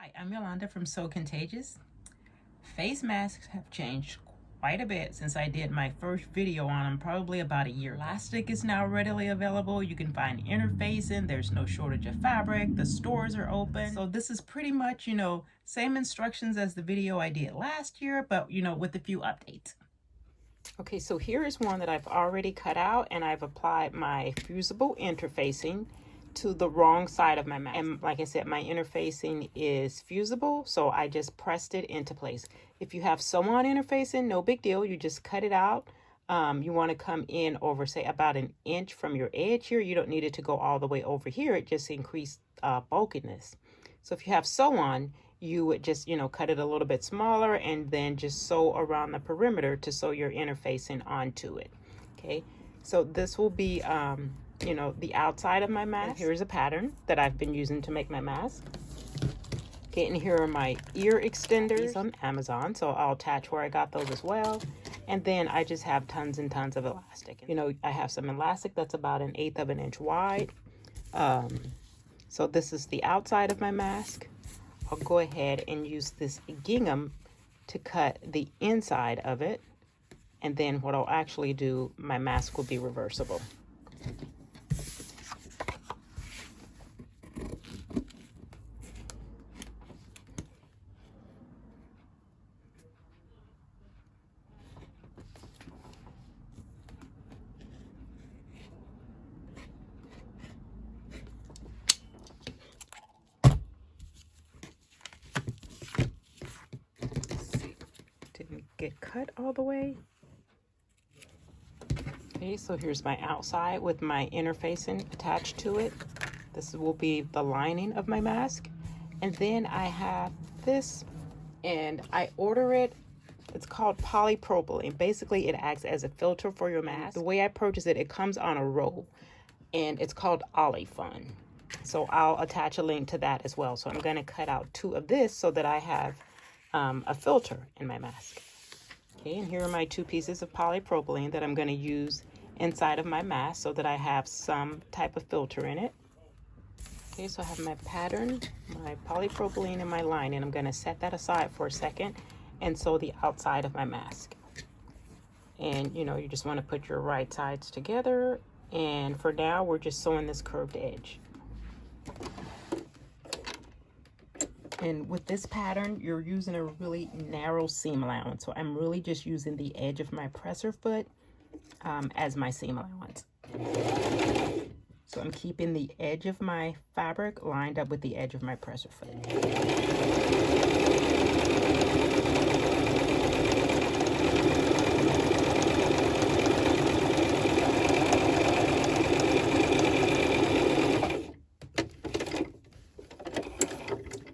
Hi, I'm Yolanda from So Contagious. Face masks have changed quite a bit since I did my first video on them probably about a year. Elastic is now readily available. You can find interfacing. There's no shortage of fabric. The stores are open. So this is pretty much, same instructions as the video I did last year, but, with a few updates. Okay, so here is one that I've already cut out, and I've applied my fusible interfacing to the wrong side of my mask. And like I said, my interfacing is fusible, so I just pressed it into place. If you have sew-on interfacing, no big deal. You just cut it out. You want to come in over, say, about an inch from your edge here. You don't need it to go all the way over here. It just increased bulkiness. So if you have sew-on, you would just, cut it a little bit smaller and then just sew around the perimeter to sew your interfacing onto it. Okay, so this will be the outside of my mask. And here's a pattern that I've been using to make my mask. Okay, and here are my ear extenders on Amazon, so I'll attach where I got those as well. And then I just have tons and tons of elastic. I have some elastic that's about 1/8 of an inch wide. So this is the outside of my mask. I'll go ahead and use this gingham to cut the inside of it. And then what I'll actually do, my mask will be reversible. Get cut all the way. Okay, so here's my outside with my interfacing attached to it. This will be the lining of my mask. And then I have this, and I order it. It's called polypropylene. Basically, it acts as a filter for your mask. The way I purchase it, it comes on a roll, and it's called Olifun. So I'll attach a link to that as well. So I'm going to cut out 2 of this so that I have a filter in my mask. Okay, and here are my 2 pieces of polypropylene that I'm going to use inside of my mask so that I have some type of filter in it. Okay, so I have my pattern, my polypropylene, and my lining. I'm going to set that aside for a second and sew the outside of my mask. And, you just want to put your right sides together. And for now, we're just sewing this curved edge. And with this pattern, you're using a really narrow seam allowance. So I'm really just using the edge of my presser foot as my seam allowance. So I'm keeping the edge of my fabric lined up with the edge of my presser foot.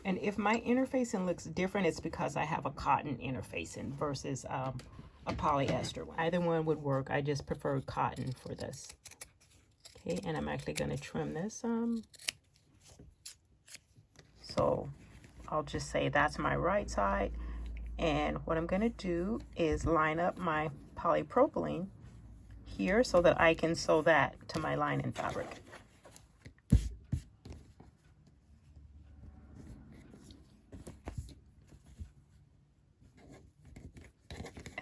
And if my interfacing looks different, it's because I have a cotton interfacing versus a polyester one. Either one would work. I just prefer cotton for this. Okay, and I'm actually going to trim this. So I'll just say that's my right side. And what I'm going to do is line up my polypropylene here so that I can sew that to my lining fabric.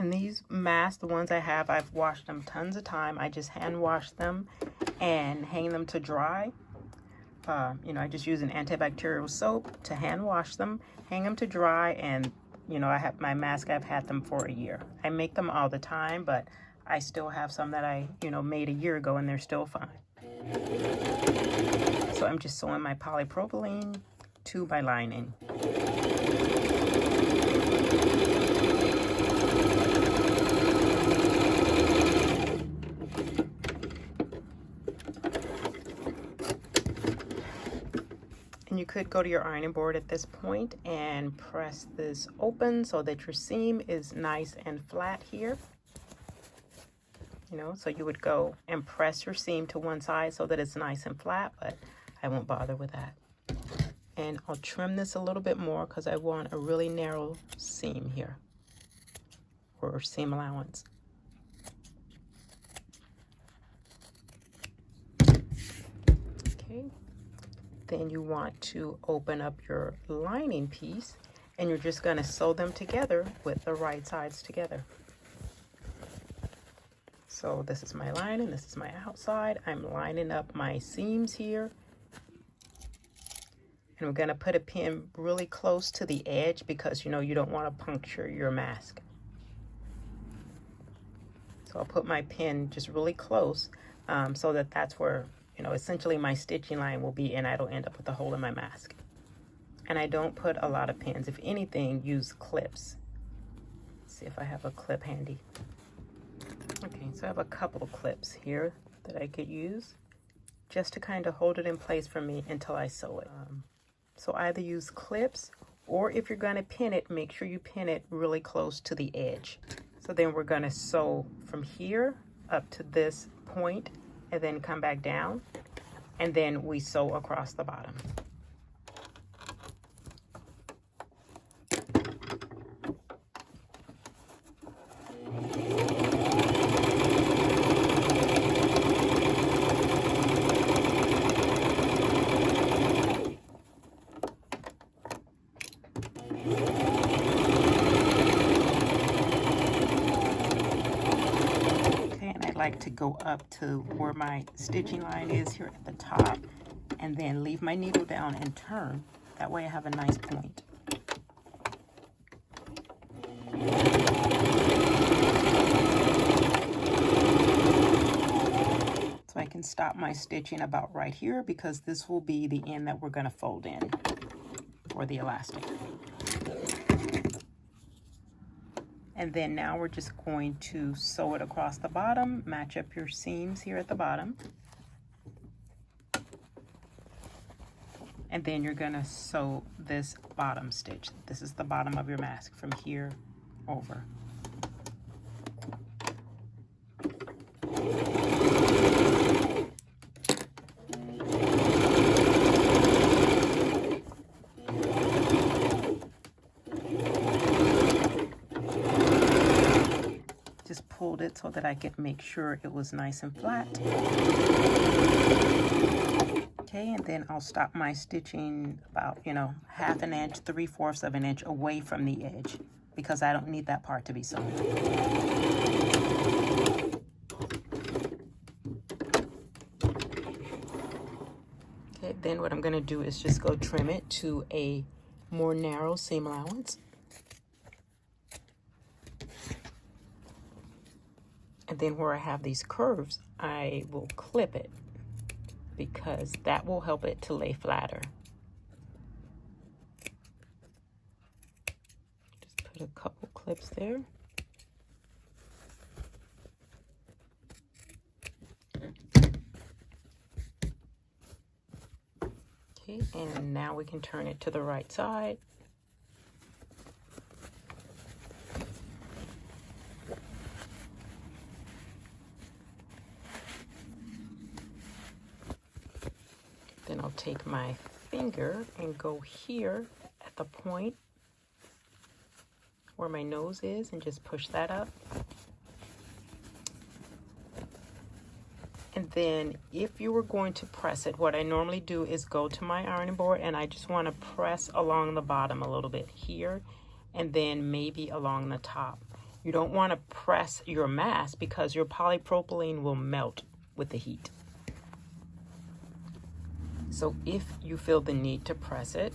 And these masks, the ones I have, I've washed them tons of time. I just hand wash them and hang them to dry. I just use an antibacterial soap to hand wash them, hang them to dry, and I have my mask, I've had them for a year. I make them all the time, but I still have some that I, made a year ago, and they're still fine. So I'm just sewing my polypropylene to my lining. And you could go to your ironing board at this point and press this open so that your seam is nice and flat here. So you would go and press your seam to one side so that it's nice and flat, but I won't bother with that. And I'll trim this a little bit more because I want a really narrow seam here, or seam allowance. Okay, then you want to open up your lining piece, and you're just going to sew them together with the right sides together. So this is my lining, this is my outside. I'm lining up my seams here. And we're going to put a pin really close to the edge because you know you don't want to puncture your mask. So I'll put my pin just really close so that that's where, you know, essentially my stitching line will be, and I don't end up with a hole in my mask. And I don't put a lot of pins. If anything, use clips. Let's see if I have a clip handy. Okay, so I have a couple of clips here that I could use just to kind of hold it in place for me until I sew it. So either use clips, or if you're going to pin it, make sure you pin it really close to the edge. So then we're going to sew from here up to this point and then come back down, and then we sew across the bottom. Like to go up to where my stitching line is here at the top, and then leave my needle down and turn. That way I have a nice point. So I can stop my stitching about right here because this will be the end that we're going to fold in for the elastic. And then now we're just going to sew it across the bottom, match up your seams here at the bottom. And then you're gonna sew this bottom stitch. This is the bottom of your mask from here over. Pulled it so that I could make sure it was nice and flat. Okay, and then I'll stop my stitching about, you know, 1/2 inch, 3/4 of an inch away from the edge because I don't need that part to be sewn. Okay, then what I'm going to do is just go trim it to a more narrow seam allowance. And then where I have these curves, I will clip it because that will help it to lay flatter. Just put a couple clips there. Okay, and now we can turn it to the right side. Then I'll take my finger and go here at the point where my nose is and just push that up. And then if you were going to press it, what I normally do is go to my ironing board and I just want to press along the bottom a little bit here and then maybe along the top. You don't want to press your mask because your polypropylene will melt with the heat. So if you feel the need to press it,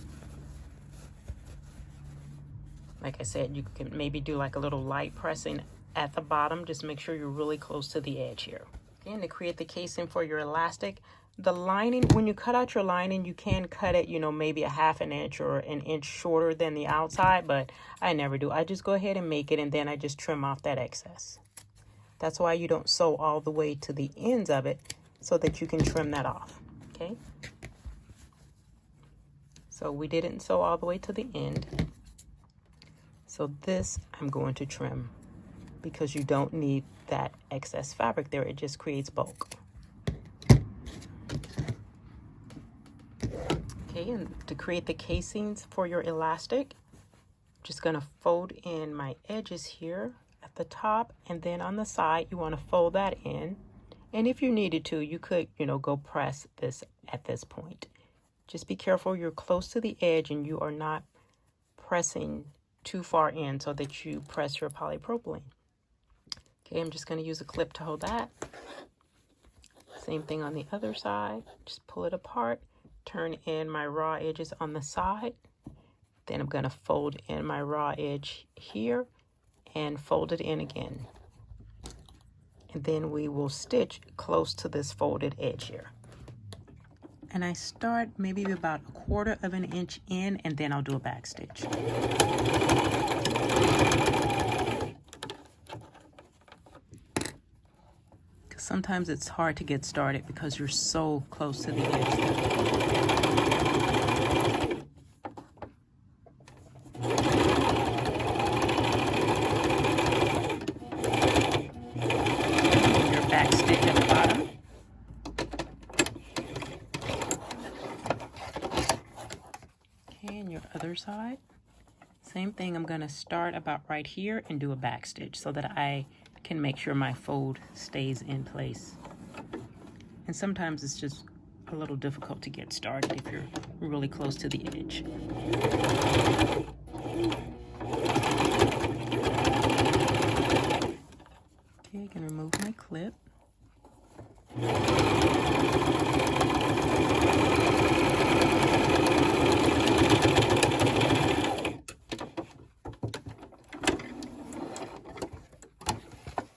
like I said, you can maybe do like a little light pressing at the bottom. Just make sure you're really close to the edge here. And to create the casing for your elastic, the lining, when you cut out your lining, you can cut it, you know, maybe 1/2 inch or an inch shorter than the outside, but I never do. I just go ahead and make it, and then I just trim off that excess. That's why you don't sew all the way to the ends of it, so that you can trim that off, okay? So we didn't sew all the way to the end. So this I'm going to trim because you don't need that excess fabric there. It just creates bulk. Okay, and to create the casings for your elastic, I'm just gonna fold in my edges here at the top, and then on the side, you wanna fold that in. And if you needed to, you could, you know, go press this at this point. Just be careful you're close to the edge and you are not pressing too far in so that you press your polypropylene. Okay, I'm just going to use a clip to hold that. Same thing on the other side. Just pull it apart, turn in my raw edges on the side. Then I'm going to fold in my raw edge here and fold it in again. And then we will stitch close to this folded edge here. And I start maybe about 1/4 of an inch in, and then I'll do a back stitch. Sometimes it's hard to get started because you're so close to the edge. Your back stitch at the bottom. Okay, and your other side. Same thing, I'm going to start about right here and do a back stitch so that I can make sure my fold stays in place. And sometimes it's just a little difficult to get started if you're really close to the edge. Okay, I can remove my clip.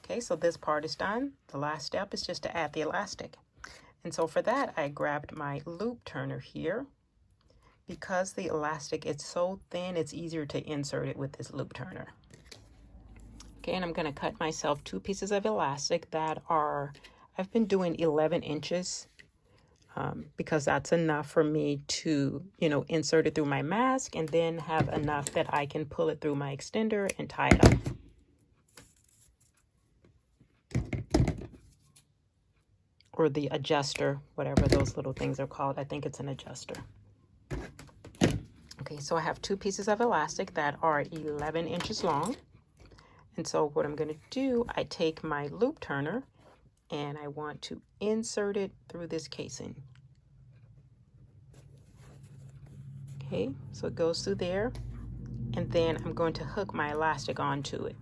Okay, so this part is done. The last step is just to add the elastic. And so for that, I grabbed my loop turner here. Because the elastic is so thin, it's easier to insert it with this loop turner. Okay, and I'm going to cut myself 2 pieces of elastic that are, I've been doing 11 inches because that's enough for me to, insert it through my mask and then have enough that I can pull it through my extender and tie it up. Or the adjuster, whatever those little things are called. I think it's an adjuster. Okay, so I have 2 pieces of elastic that are 11 inches long. And so what I'm going to do, I take my loop turner and I want to insert it through this casing. Okay, so it goes through there. And then I'm going to hook my elastic onto it.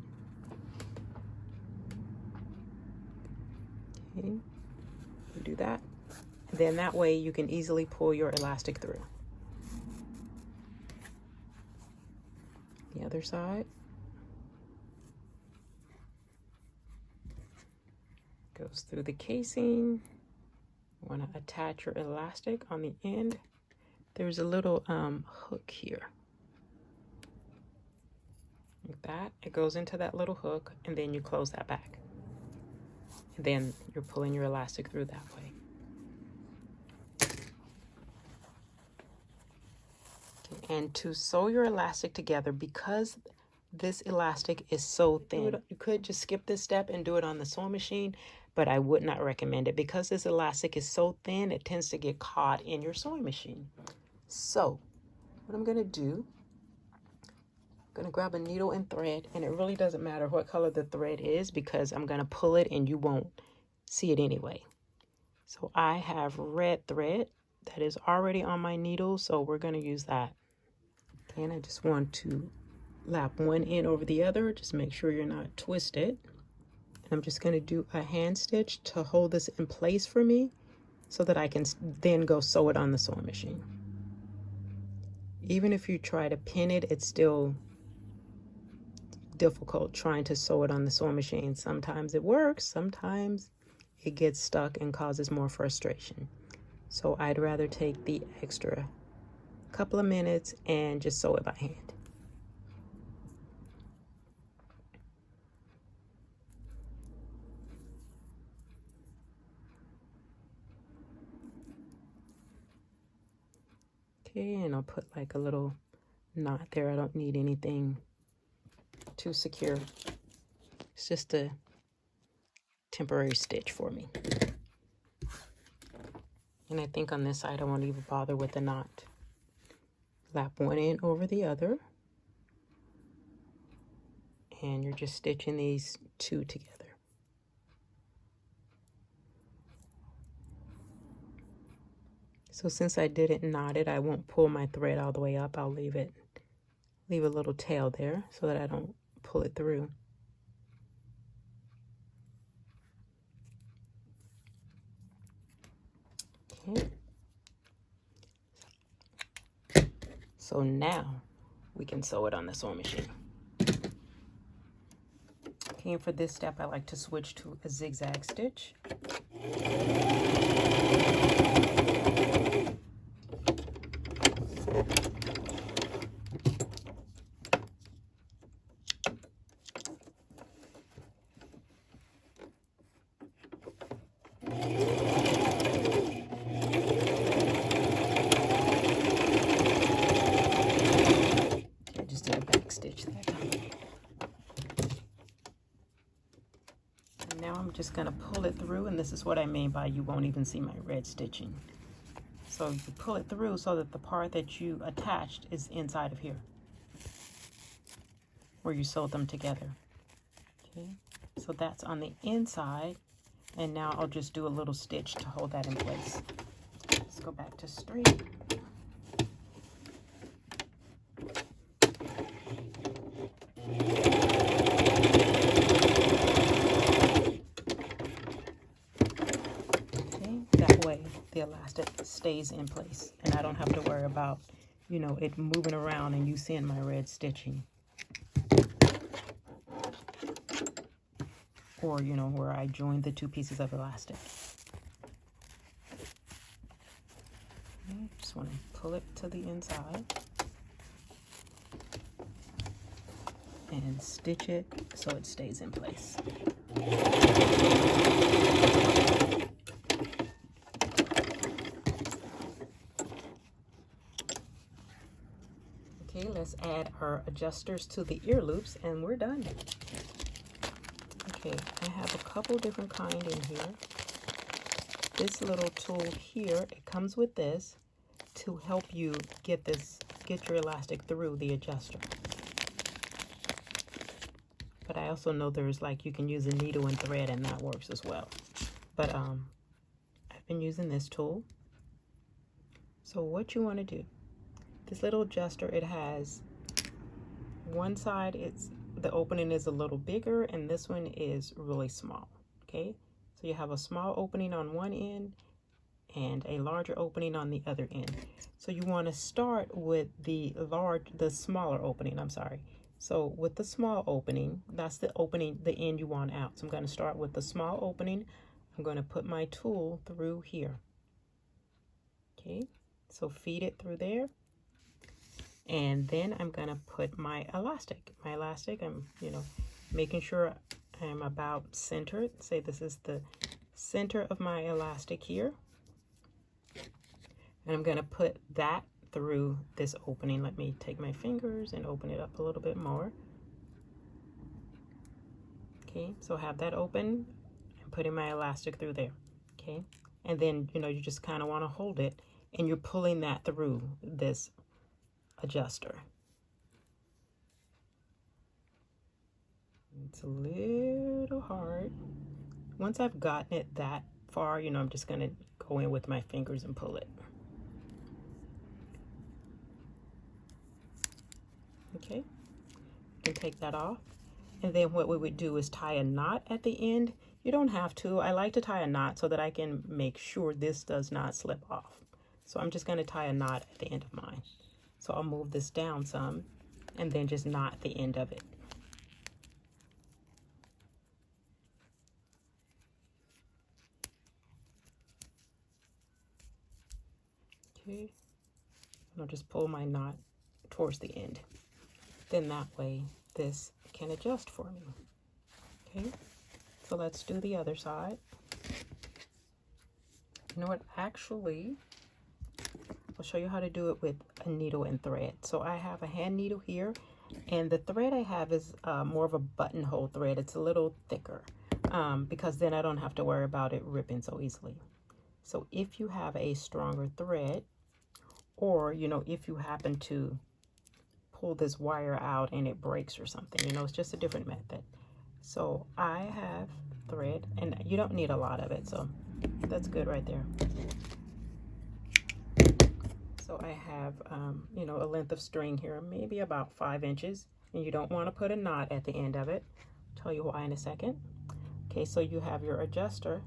Okay. Do that, and then that way you can easily pull your elastic through. The other side goes through the casing. You want to attach your elastic on the end. There's a little hook here, like that. It goes into that little hook, and then you close that back. And then you're pulling your elastic through that way. Okay, and to sew your elastic together, because this elastic is so thin, you could just skip this step and do it on the sewing machine, but I would not recommend it because this elastic is so thin, it tends to get caught in your sewing machine. So what I'm going to do, I'm going to grab a needle and thread, and it really doesn't matter what color the thread is because I'm going to pull it and you won't see it anyway. So I have red thread that is already on my needle, so we're going to use that. And I just want to lap one end over the other, just make sure you're not twisted. And I'm just going to do a hand stitch to hold this in place for me so that I can then go sew it on the sewing machine. Even if you try to pin it, it's still difficult trying to sew it on the sewing machine. Sometimes it works, sometimes it gets stuck and causes more frustration. So I'd rather take the extra couple of minutes and just sew it by hand. Okay, and I'll put like a little knot there. I don't need anything too secure. It's just a temporary stitch for me. And I think on this side I won't even bother with the knot. Lap one end over the other. And you're just stitching these 2 together. So since I didn't knot it, I won't pull my thread all the way up. I'll leave a little tail there so that I don't pull it through. Okay. So now we can sew it on the sewing machine. Okay, and for this step, I like to switch to a zigzag stitch. Just going to pull it through, and this is what I mean by you won't even see my red stitching. So you pull it through so that the part that you attached is inside of here where you sewed them together. Okay, so that's on the inside, and now I'll just do a little stitch to hold that in place. Let's go back to straight. The elastic stays in place, and I don't have to worry about, you know, it moving around and you seeing my red stitching, or, you know, where I joined the two pieces of elastic. Okay, just want to pull it to the inside and stitch it so it stays in place. Okay, let's add our adjusters to the ear loops, and we're done. Okay, I have a couple different kind in here. This little tool here, it comes with this to help you get your elastic through the adjuster. But I also know there's, like, you can use a needle and thread, and that works as well. But I've been using this tool. So what you want to do, this little adjuster, it has one side, the opening is a little bigger, and this one is really small. Okay, so you have a small opening on one end and a larger opening on the other end. So you want to start with the smaller opening, I'm sorry. So with the small opening, that's the opening, the end you want out. So I'm going to start with the small opening. I'm going to put my tool through here. Okay, so feed it through there. And then I'm going to put my elastic. I'm, you know, making sure I'm about centered. Say this is the center of my elastic here. And I'm going to put that through this opening. Let me take my fingers and open it up a little bit more. Okay, so have that open and putting my elastic through there. Okay, and then, you know, you just kind of want to hold it, and you're pulling that through this adjuster. It's a little hard. Once I've gotten it that far, you know, I'm just going to go in with my fingers and pull it. Okay, you can take that off. And then what we would do is tie a knot at the end. You don't have to. I like to tie a knot so that I can make sure this does not slip off. So I'm just going to tie a knot at the end of mine. So I'll move this down some and then just knot the end of it. Okay, and I'll just pull my knot towards the end. Then that way this can adjust for me. Okay, so let's do the other side. You know what, actually, I'll show you how to do it with a needle and thread. So I have a hand needle here, and the thread I have is more of a buttonhole thread. It's a little thicker because then I don't have to worry about it ripping so easily. So if you have a stronger thread, or, you know, if you happen to pull this wire out and it breaks or something, you know, it's just a different method. So I have thread, and you don't need a lot of it, so that's good right there. So I have, you know, a length of string here, maybe about 5 inches, and you don't want to put a knot at the end of it. I'll tell you why in a second. Okay, so you have your adjuster.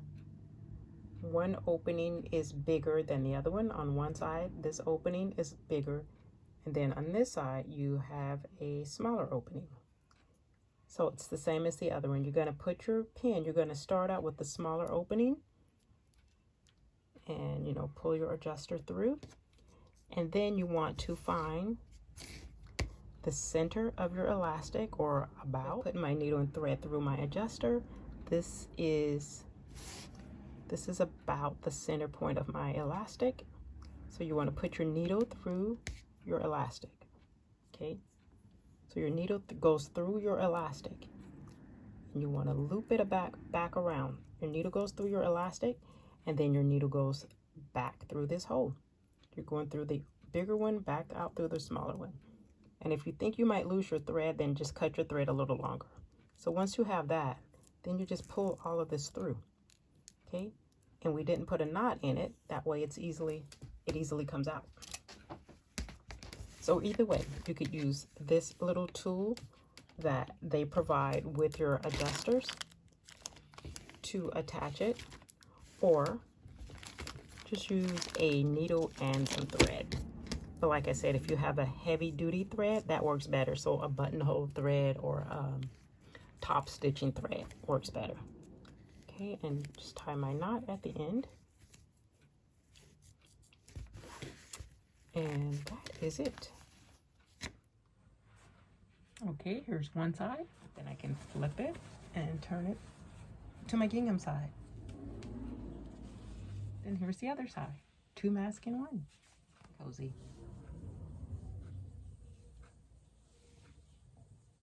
One opening is bigger than the other one. On one side, this opening is bigger, and then on this side, you have a smaller opening. So it's the same as the other one. You're going to put your pin, you're going to start out with the smaller opening, and, you know, pull your adjuster through. And then you want to find the center of your elastic, or about. Putting my needle and thread through my adjuster. This is about the center point of my elastic. So you want to put your needle through your elastic. Okay, so your needle goes through your elastic, and you want to loop it back around. Your needle goes through your elastic, and then your needle goes back through this hole. You're going through the bigger one, back out through the smaller one. And if you think you might lose your thread, then just cut your thread a little longer. So once you have that, then you just pull all of this through. Okay, and we didn't put a knot in it. That way it easily comes out. So either way, you could use this little tool that they provide with your adjusters to attach it, or just use a needle and some thread. But like I said, if you have a heavy duty thread, that works better. So a buttonhole thread or top stitching thread works better. Okay, and just tie my knot at the end. And that is it. Okay, here's one side. Then I can flip it and turn it to my gingham side. Then here's the other side. 2 masks in 1. Cozy.